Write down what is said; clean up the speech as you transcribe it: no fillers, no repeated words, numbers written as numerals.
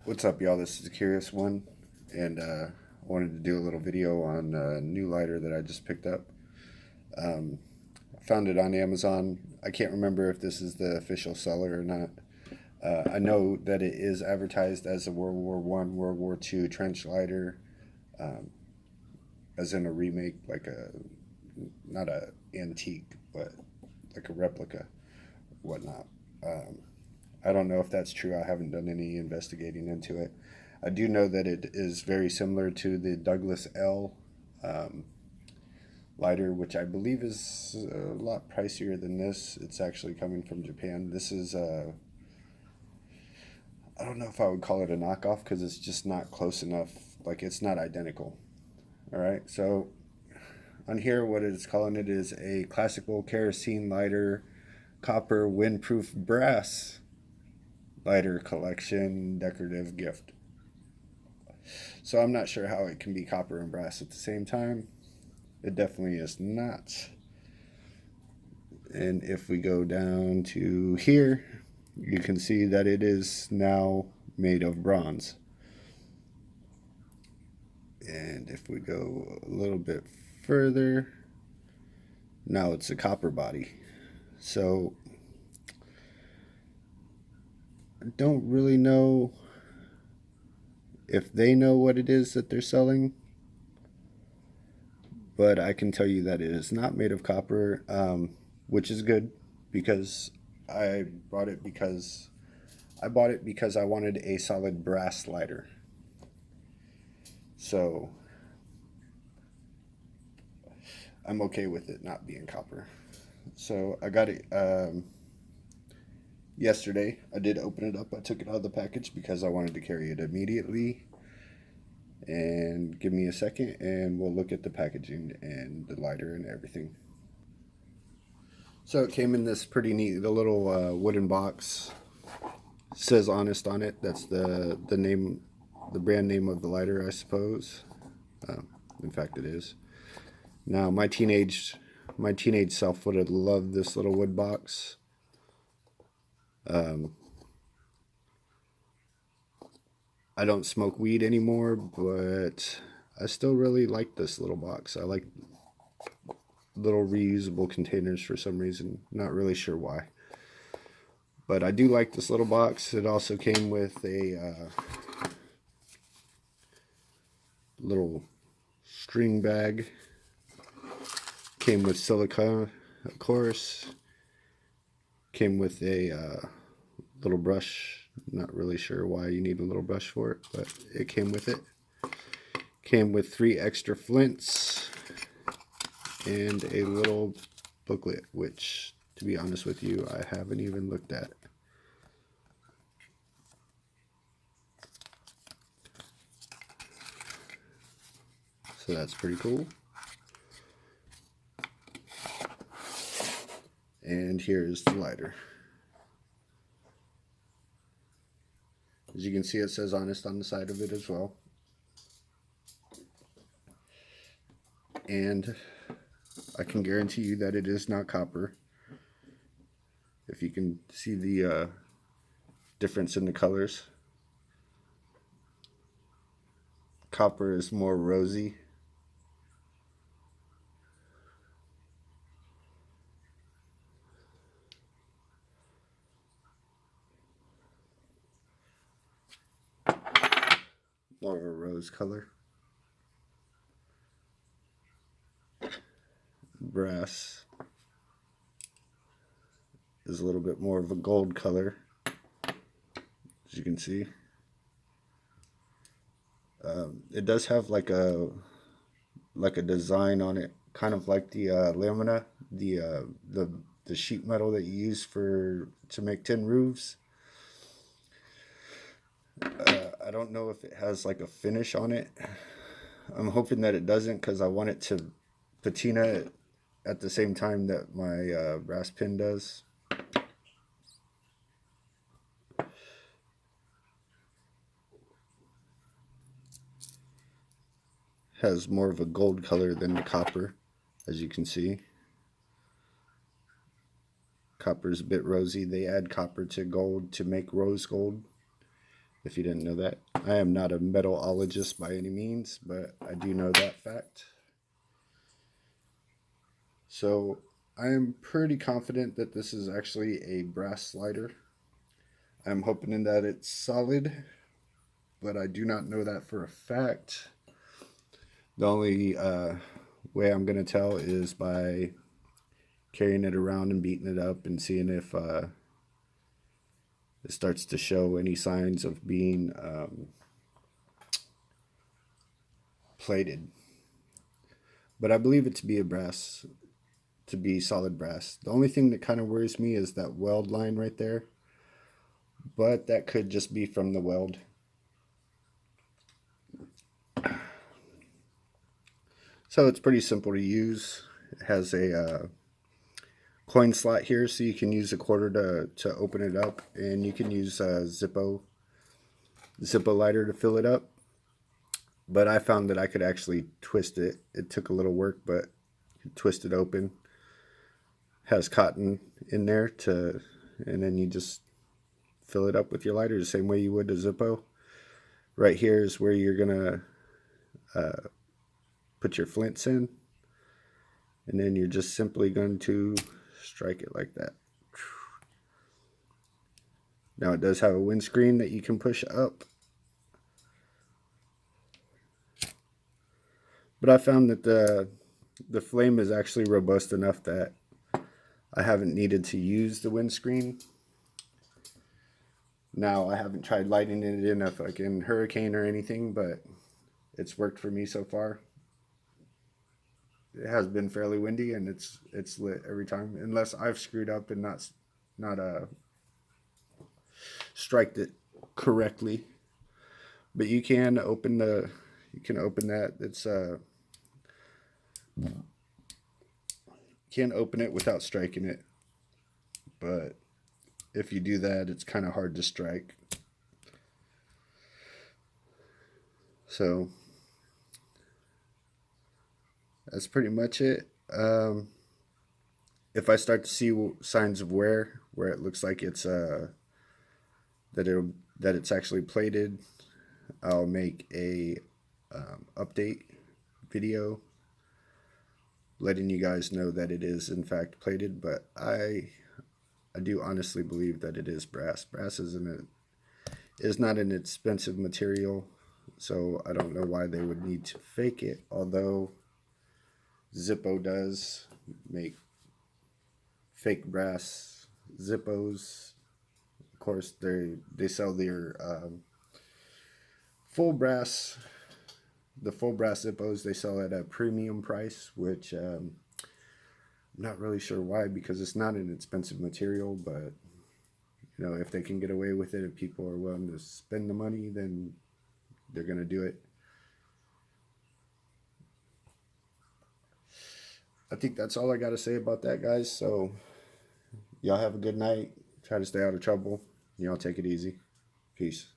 What's up, y'all? This is the Curious One, and I wanted to do a little video on a new lighter that I just picked up. I found it on Amazon. I can't remember if this is the official seller or not. I know that it is advertised as a World War One, World War Two trench lighter, um, as in a remake, like a not a antique, but like a replica, whatnot. Um, I don't know if that's true. I haven't done any investigating into it. I do know that it is very similar to the Douglas L um, lighter, which I believe is a lot pricier than this. It's actually coming from Japan. This is, I don't know if I would call it a knockoff because it's just not close enough. Like, it's not identical. All right. So, on here, what it's calling it is a classical kerosene lighter, copper windproof brass lighter collection decorative gift. So I'm not sure how it can be copper and brass at the same time. It definitely is not. And if we go down to here, you can see that it is now made of bronze. And if we go a little bit further, now it's a copper body. So I don't really know if they know what it is that they're selling, but I can tell you that it is not made of copper, which is good because I bought it because I wanted a solid brass lighter. So I'm okay with it not being copper. So I got it yesterday. I did open it up. I took it out of the package because I wanted to carry it immediately. And give me a second and we'll look at the packaging and the lighter and everything. So it came in this pretty neat, the little wooden box. It says Honest on it. That's the name, the brand name of the lighter, I suppose. In fact, it is. Now, my teenage self would have loved this little wood box. Um, I don't smoke weed anymore, but I still really like this little box. I like little reusable containers for some reason. Not really sure why. But I do like this little box. It also came with a little string bag. Came with silicone, of course. Came with a little brush. Not really sure why you need a little brush for it, but it came with it. Came with 3 extra flints and a little booklet, which, to be honest with you, I haven't even looked at. So that's pretty cool. And here's the lighter. As you can see, it says Honest on the side of it as well. And I can guarantee you that it is not copper. If you can see the difference in the colors. Copper is more rosy. More of a rose color. Brass is a little bit more of a gold color, as you can see. It does have like a design on it, kind of like the lamina, the sheet metal that you use to make tin roofs. I don't know if it has like a finish on it. I'm hoping that it doesn't because I want it to patina at the same time that my brass pin does. Has more of a gold color than the copper, as you can see. Copper is a bit rosy. They add copper to gold to make rose gold. if you didn't know that. I am not a metallologist by any means, but I do know that fact. So I am pretty confident that this is actually a brass slider. I'm hoping that it's solid, but I do not know that for a fact. The only way I'm going to tell is by carrying it around and beating it up and seeing if it starts to show any signs of being plated. But I believe it to be to be solid brass. The only thing that kind of worries me is that weld line right there, but that could just be from the weld. So it's pretty simple to use. It has a coin slot here, so you can use a quarter to open it up, and you can use a Zippo lighter to fill it up. But I found that I could actually twist it. It took a little work, but you twist it open. Has cotton in there and then you just fill it up with your lighter the same way you would a Zippo. Right here is where you're gonna put your flints in, and then you're just simply going to strike it like that. Now it does have a windscreen that you can push up, but I found that the flame is actually robust enough that I haven't needed to use the windscreen. Now I haven't tried lighting it in a fucking hurricane or anything, but it's worked for me so far. It has been fairly windy, and it's lit every time, unless I've screwed up and not striked it correctly. But you can open that. It's you can't open it without striking it, but if you do that, it's kind of hard to strike. So that's pretty much it. If I start to see signs of wear, where it looks like it's that it's actually plated, I'll make a update video letting you guys know that it is in fact plated. But I do honestly believe that it is brass. Brass is not an expensive material, so I don't know why they would need to fake it. Although Zippo does make fake brass Zippos. Of course, they sell their full brass. The full brass Zippos they sell at a premium price, which I'm not really sure why, because it's not an expensive material. But you know, if they can get away with it, if people are willing to spend the money, then they're gonna do it. I think that's all I got to say about that, guys. So y'all have a good night. Try to stay out of trouble. Y'all take it easy. Peace.